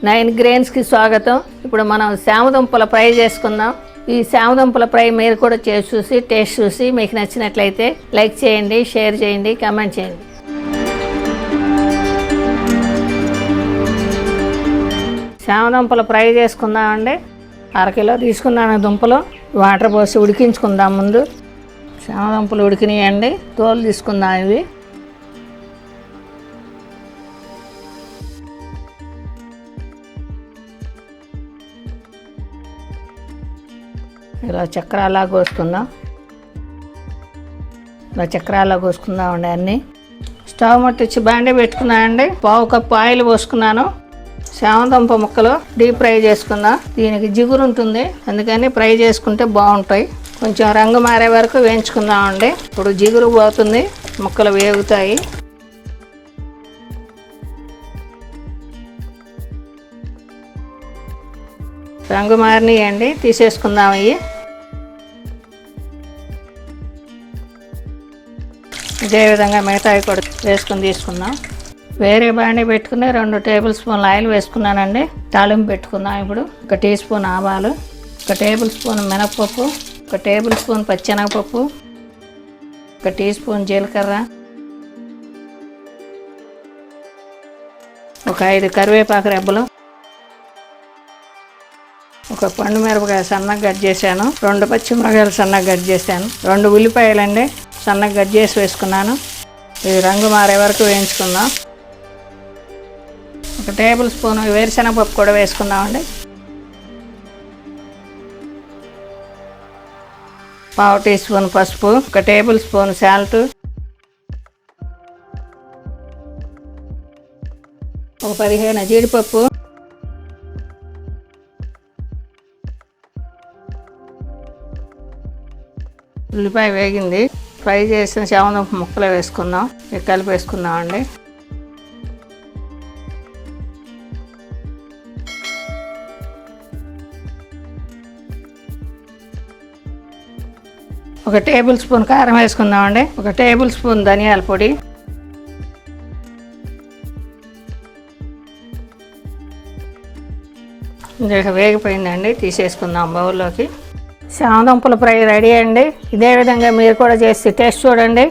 9 Grains కి స్వాగతం. ఇప్పుడు మనం చామదుంపల ఫ్రై చేసుకుందాం. ఈ చామదుంపల ఫ్రై మీరు కూడా చేసి చూసి టేస్ట్ చూసి మీకు నచ్చినట్లయితే లైక్ చేయండి, షేర్ చేయండి, కామెంట్ చేయండి. చామదుంపల ఫ్రై చేసుకుందామండి. 1/2 కిలో తీసుకున్నాను దుంపలు. వాటర్ పోసి ఉడికించుకుందాం. ముందు చామదుంపలు ఉడికినాయండి. తోలు తీసుకుందాం. ఇవి ఇలా చక్రాలా కోసుకుందాం. ఇలా చక్రాలా కోసుకుందామండి అన్నీ. స్టవ్ ముట్టించి బాండీ పెట్టుకున్నానండి. 1/2 కప్పు ఆయిల్ పోసుకున్నాను. చామదుంప ముక్కలు డీప్ ఫ్రై చేసుకుందాం. దీనికి జిగురు ఉంటుంది, అందుకని ఫ్రై చేసుకుంటే బాగుంటాయి. కొంచెం రంగు మారే వరకు వేయించుకుందామండి. ఇప్పుడు జిగురు పోతుంది, ముక్కలు వేగుతాయి. రంగు మారినాయండి, తీసేసుకుందాం. అవి ఇదే విధంగా మిగతాయి కూడా వేసుకొని తీసుకుందాం. వేరే బాండీ పెట్టుకుని 2 టేబుల్ స్పూన్ల ఆయిల్ వేసుకున్నానండి. తాలింపు పెట్టుకుందాం. ఇప్పుడు 1 టీ స్పూన్ ఆవాలు, 1 టేబుల్ స్పూన్ మినపప్పు, 1 టేబుల్ స్పూన్ పచ్చెనగపప్పు, 1 టీ స్పూన్ జీలకర్ర, 5 కరివేపాకు రెబ్బలు, 1 పండు మిరపకాయ సన్నగా కట్ చేశాను, 2 పచ్చిమిరపకాయలు సన్నగా కట్ చేశాను, 2 ఉల్లిపాయలండి సన్నగా కట్ చేసి వేసుకున్నాను. ఇది రంగు మారే వరకు వేయించుకుందాం. 1 టేబుల్ స్పూన్ వేరుశనగపప్పు కూడా వేసుకుందామండి. 1/2 టీ స్పూన్ పసుపు, 1 టేబుల్ స్పూన్ సాల్ట్, 15 జీడిపప్పు, ఉల్లిపాయ వేగింది. ఫ్రై చేసిన చామదుంప ముక్కలు వేసుకుందాం. కలిపి వేసుకుందామండి. ఒక టేబుల్ స్పూన్ కారం వేసుకుందామండి. 1 టేబుల్ స్పూన్ ధనియాల పొడి, ఇంకా వేగిపోయిందండి. తీసేసుకుందాం బౌల్లోకి. చామదుంపల ఫ్రై రెడీ అండి. ఇదే విధంగా మీరు కూడా చేసి టేస్ట్ చూడండి.